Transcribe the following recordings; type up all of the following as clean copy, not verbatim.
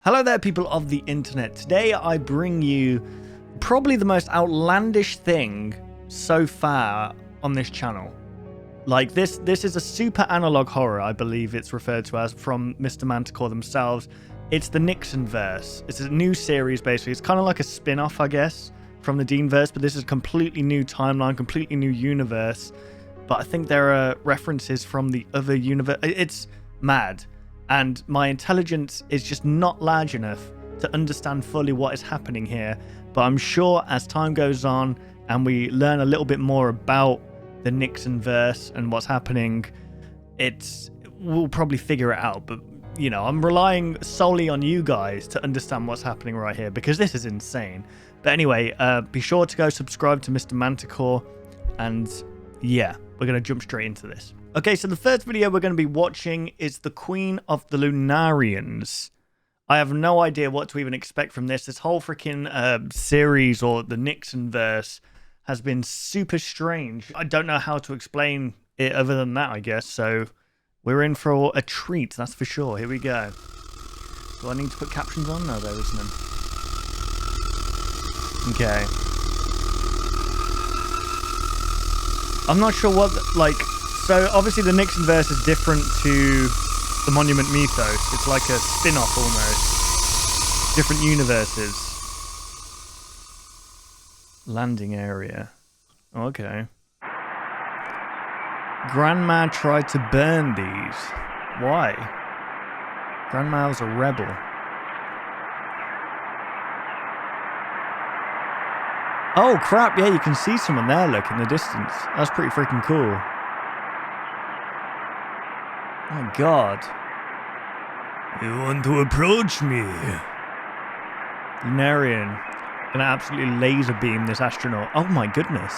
Hello there, people of the internet. Today I bring you probably the most outlandish thing so far on this channel. Like this is a super analog horror, I believe it's referred to as, from Mr. Manticore themselves. It's the Nixonverse. It's a new series basically. It's kind of like a spin-off, I guess, from the Deanverse, but this is a completely new timeline, completely new universe. But I think there are references from the other universe. It's mad. And my intelligence is just not large enough to understand fully what is happening here. But I'm sure as time goes on and we learn a little bit more about the Nixonverse and what's happening, we'll probably figure it out. But, you know, I'm relying solely on you guys to understand what's happening right here, because this is insane. But anyway, be sure to go subscribe to Mr. Manticore. And yeah, we're going to jump straight into this. Okay, so the first video we're going to be watching is the Queen of the Lunarians. I have no idea what to even expect from this. This whole freaking series, or the Nixonverse, has been super strange. I don't know how to explain it other than that, I guess. So we're in for a treat, that's for sure. Here we go. Do I need to put captions on? No, there isn't them. Okay. I'm not sure what, So, obviously, the Nixonverse is different to the Monument Mythos. It's like a spin-off, almost. Different universes. Landing area. Okay. Grandma tried to burn these. Why? Grandma was a rebel. Oh, crap. Yeah, you can see someone there, look, in the distance. That's pretty freaking cool. Oh my god. You want to approach me? Lunarian. Gonna absolutely laser beam this astronaut. Oh my goodness.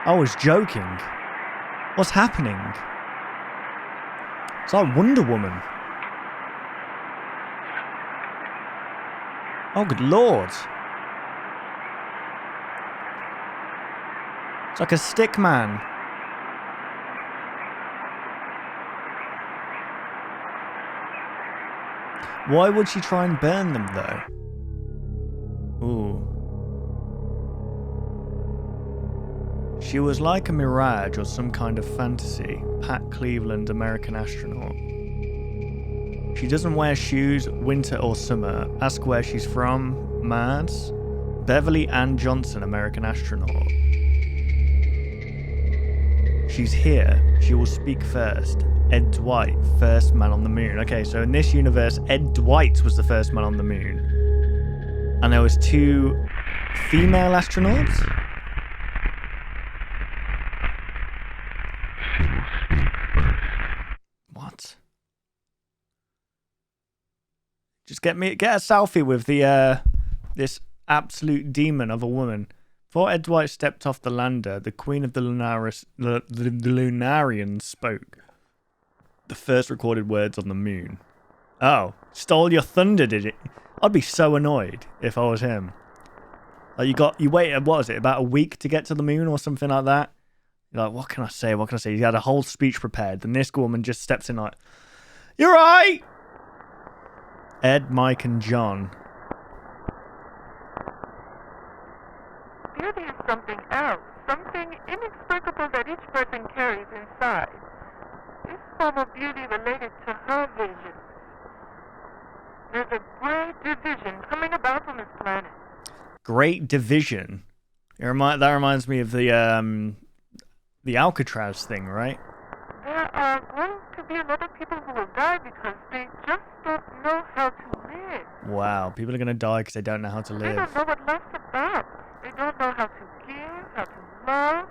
I was joking. What's happening? It's like Wonder Woman. Oh good lord. It's like a stick man. Why would she try and burn them, though? Ooh. She was like a mirage or some kind of fantasy. Pat Cleveland, American astronaut. She doesn't wear shoes, winter or summer. Ask where she's from. Mads. Beverly Ann Johnson, American astronaut. She's here. She will speak first. Ed Dwight, first man on the moon. Okay, so in this universe, Ed Dwight was the first man on the moon. And there was 2 female astronauts? What? Just get a selfie with the this absolute demon of a woman. Before Ed Dwight stepped off the lander, the Queen of the Lunarians spoke. The first recorded words on the moon. Oh, stole your thunder, did it? I'd be so annoyed if I was him. Like you waited, what was it, about a week to get to the moon or something like that? You're like, what can I say? What can I say? You had a whole speech prepared. Then this woman just steps in like, you're right! Ed, Mike, and John. Beauty is something else, something inexplicable that each person carries inside. This form of beauty related to her vision. There's a great division coming about on this planet. Great division. That reminds me of the Alcatraz thing, right? There are going to be a lot of people who will die because they just don't know how to live. Wow, people are going to die because they don't know how to They live. don't know what life's about. They don't know how to give, how to love.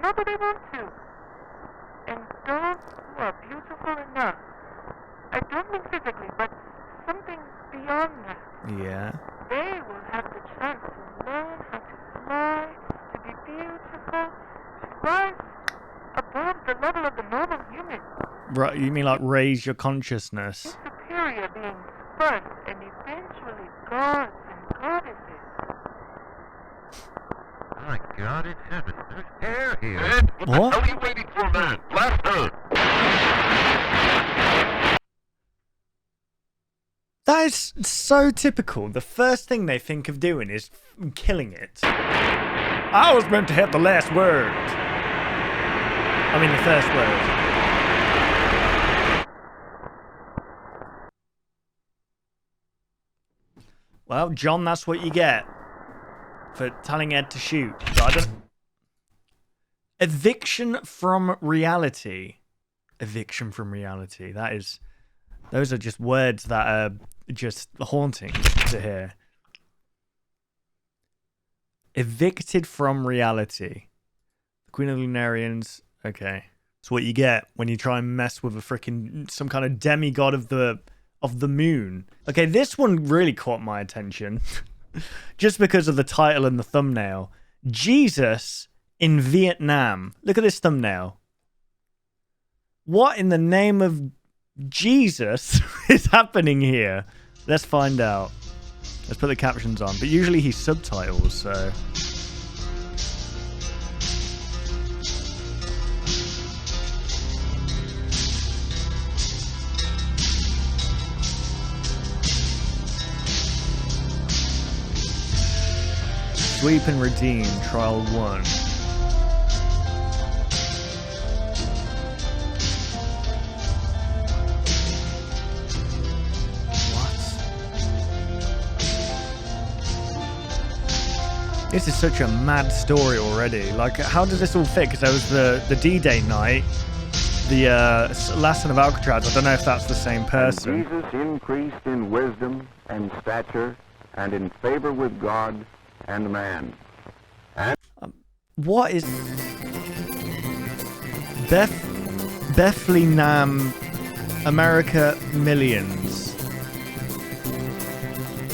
Nobody wants to. And those who are beautiful enough, I don't mean physically, but something beyond that. Yeah. They will have the chance to learn how to fly, to be beautiful, to rise above the level of the normal human. Right, you mean like raise your consciousness? His superior beings first, and eventually gods and goddesses. My God in heaven, there's air here. Ed, what the What? hell are you waiting for, man? Blast her! That is so typical. The first thing they think of doing is killing it. I was meant to have the last word. I mean, the first word. Well, John, that's what you get for telling Ed to shoot. Eviction from reality. Eviction from reality. Those are just words that are just haunting to hear. Evicted from reality. The Queen of the Lunarians. Okay. It's what you get when you try and mess with some kind of demigod of the moon. Okay, this one really caught my attention. Just because of the title and the thumbnail. Jesus in Vietnam. Look at this thumbnail. What in the name of Jesus is happening here? Let's find out. Let's put the captions on. But usually he's subtitles, so... Sweep and Redeem, Trial 1. This is such a mad story already. Like, how does this all fit? Because there was the D-Day night, the last son of Alcatraz. I don't know if that's the same person. And Jesus increased in wisdom and stature and in favor with God and man. What is Bethlehem, America Millions?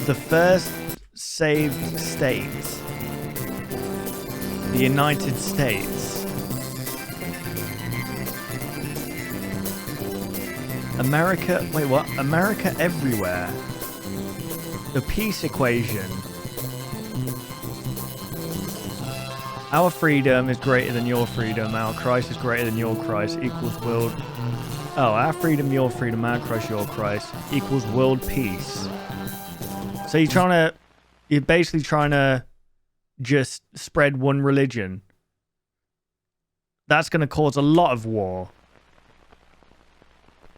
The first saved state. The United States. America, wait, what? America everywhere. The peace equation. Our freedom is greater than your freedom. Our Christ is greater than your Christ. Equals world. Oh, our freedom, your freedom. Our Christ, your Christ. Equals world peace. So you're basically trying to just spread one religion. That's going to cause a lot of war.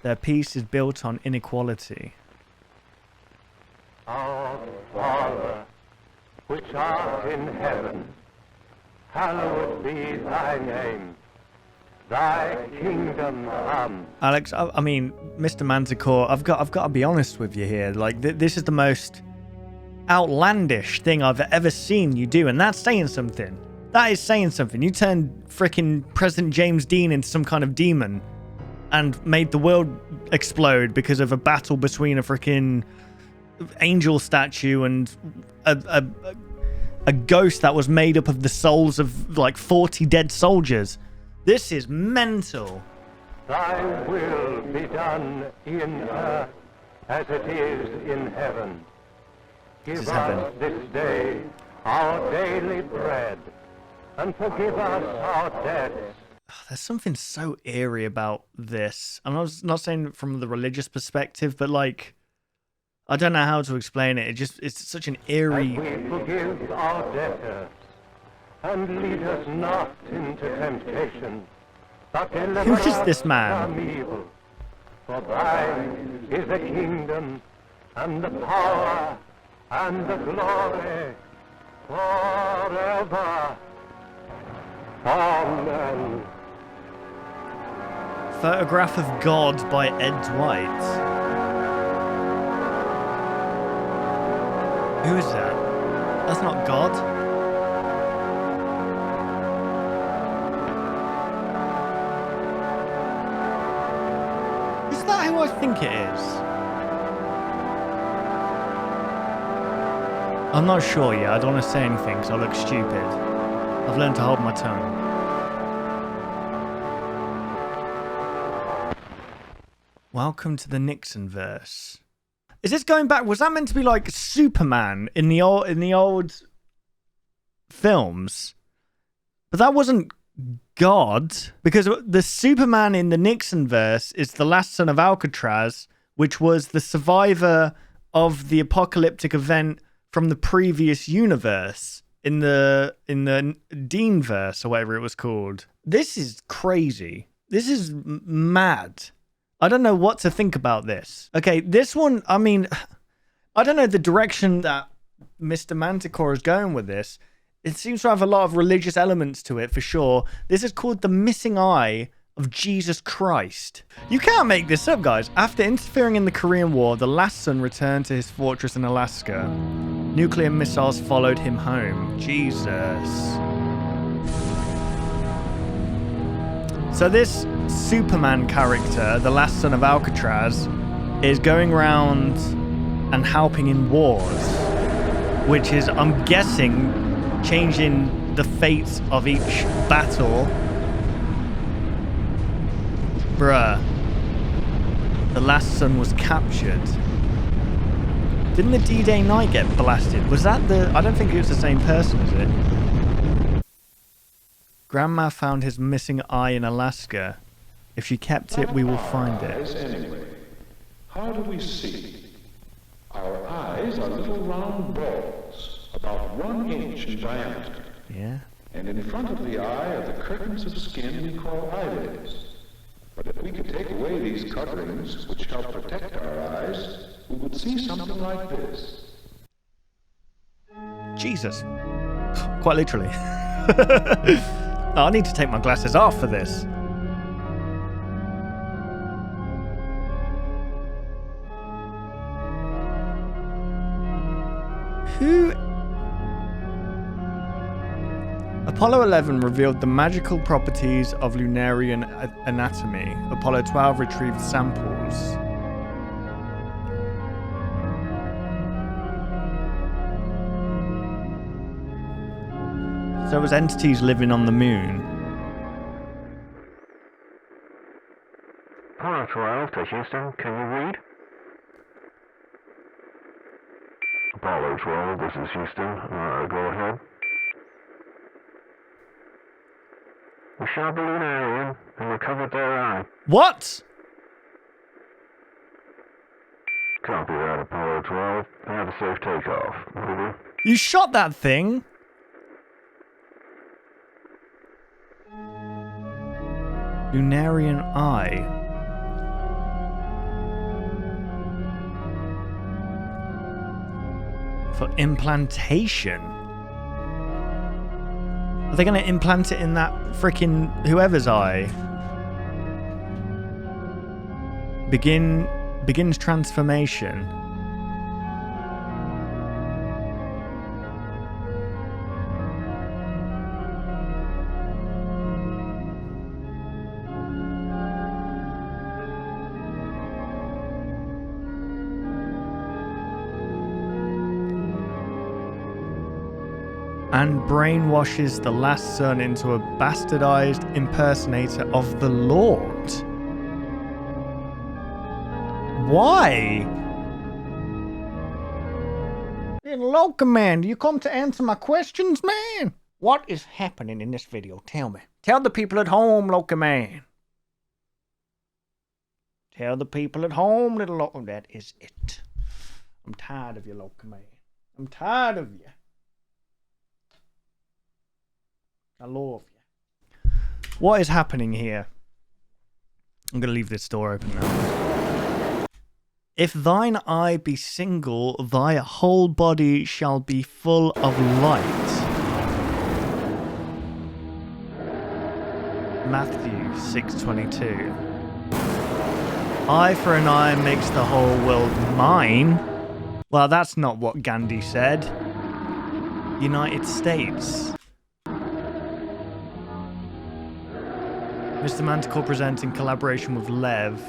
Their peace is built on inequality. Our Father, which art in heaven, hallowed be thy name. Thy kingdom come. Alex, I mean, Mr. Manticore, I've got to be honest with you here. Like, this is the most outlandish thing I've ever seen you do, and that's saying something. That is saying something. You turned freaking President James Dean into some kind of demon and made the world explode because of a battle between a freaking angel statue and a ghost that was made up of the souls of like 40 dead soldiers. This is mental. Thy will be done in earth as it is in heaven. Give us this day our daily bread, and forgive us our debts. There's something so eerie about this. I'm not saying from the religious perspective, but like, I don't know how to explain it. It's such an eerie... And we forgive our debtors, and lead us not into temptation, but deliver Who is us this man? from evil. For thine is the kingdom, and the power, and the glory, forever. Amen. Photograph of God by Ed Dwight. Who is that? That's not God. Is that who I think it is? I'm not sure yet. I don't want to say anything because I look stupid. I've learned to hold my tongue. Welcome to the Nixonverse. Is this going back? Was that meant to be like Superman in the old films? But that wasn't God, because the Superman in the Nixonverse is the last son of Alcatraz, which was the survivor of the apocalyptic event from the previous universe in the Deanverse or whatever it was called. This is crazy. This is mad. I don't know what to think about this. Okay, this one, I mean, I don't know the direction that Mr. Manticore is going with this. It seems to have a lot of religious elements to it, for sure. This is called the missing eye of Jesus Christ. You can't make this up, guys. After interfering in the Korean War, the last son returned to his fortress in Alaska. Nuclear missiles followed him home. Jesus. So this Superman character, the last son of Alcatraz, is going around and helping in wars, which is, I'm guessing, changing the fates of each battle. Bruh. The last son was captured. Didn't the D-Day night get blasted? Was that the... I don't think it was the same person, is it? Grandma found his missing eye in Alaska. If she kept it, we will find it. Anyway, how do we see? Our eyes are little round balls, about 1 inch in diameter. Yeah. And in front of the eye are the curtains of skin we call eyelids. But if we could take away these coverings, which help protect our eyes, we would see something like this. Jesus. Quite literally. I need to take my glasses off for this. Who... Apollo 11 revealed the magical properties of Lunarian anatomy. Apollo 12 retrieved samples. So it was entities living on the moon. Apollo 12 to Houston, can you read? Apollo 12, this is Houston. Go ahead. We shot the Lunarian and recovered their eye. What? Copy that, Apollo 12. Have a safe takeoff. Over. You shot that thing? Lunarian eye. For implantation. Are they going to implant it in that freaking whoever's eye? Begins transformation. And brainwashes the last son into a bastardized impersonator of the Lord. Why? Hello, Commander. You come to answer my questions, man? What is happening in this video? Tell me. Tell the people at home, Loki Man. Tell the people at home, little Loki. That is it. I'm tired of you, Loki Man. I'm tired of you. I love you. What is happening here? I'm going to leave this door open now. If thine eye be single, thy whole body shall be full of light. Matthew 6:22. Eye for an eye makes the whole world mine. Well, that's not what Gandhi said. United States. Mr. Manticore presents in collaboration with Lev.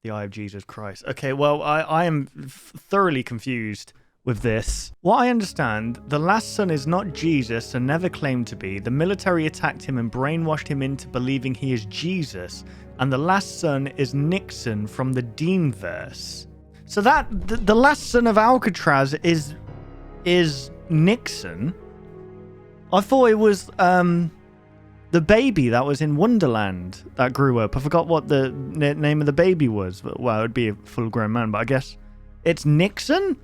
The Eye of Jesus Christ. Okay, well, I am thoroughly confused with this. What I understand, the last son is not Jesus and never claimed to be. The military attacked him and brainwashed him into believing he is Jesus. And the last son is Nixon from the Deanverse. So that, the last son of Alcatraz is Nixon? I thought it was, the baby that was in Wonderland that grew up. I forgot what the name of the baby was. But, well, it would be a full-grown man, but I guess it's Nixon?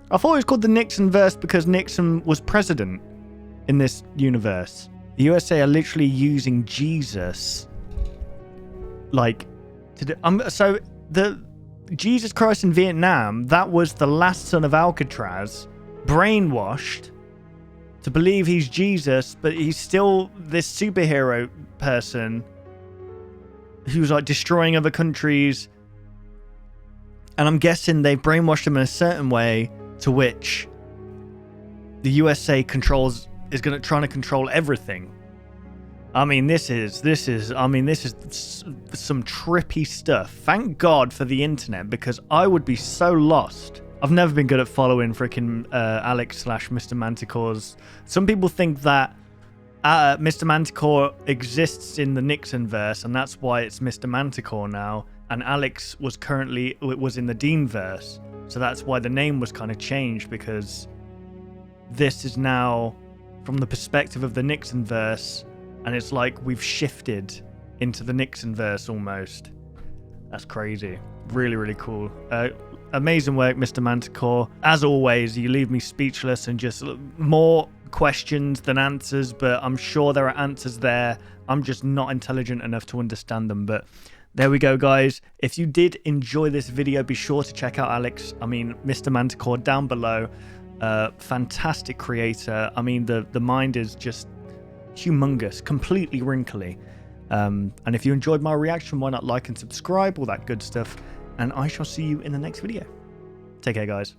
I thought it was called the Nixonverse because Nixon was president in this universe. The USA are literally using Jesus, like, so the Jesus Christ in Vietnam, that was the last son of Alcatraz, brainwashed to believe he's Jesus, but he's still this superhero person who's like destroying other countries. And I'm guessing they've brainwashed him in a certain way to which the USA trying to control everything. I mean, this is some trippy stuff. Thank God for the internet, because I would be so lost. I've never been good at following freaking Alex / Mr. Manticore's. Some people think that Mr. Manticore exists in the Nixonverse, and that's why it's Mr. Manticore now. And Alex was in the Deanverse, so that's why the name was kind of changed, because this is now from the perspective of the Nixonverse, and it's like we've shifted into the Nixonverse almost. That's crazy. Really, really cool. Amazing work, Mr. Manticore. As always, you leave me speechless and just more questions than answers, but I'm sure there are answers there. I'm just not intelligent enough to understand them. But there we go, guys. If you did enjoy this video, be sure to check out Mr. Manticore down below. Fantastic creator. I mean, the mind is just humongous, completely wrinkly. And if you enjoyed my reaction, why not like and subscribe, all that good stuff. And I shall see you in the next video. Take care, guys.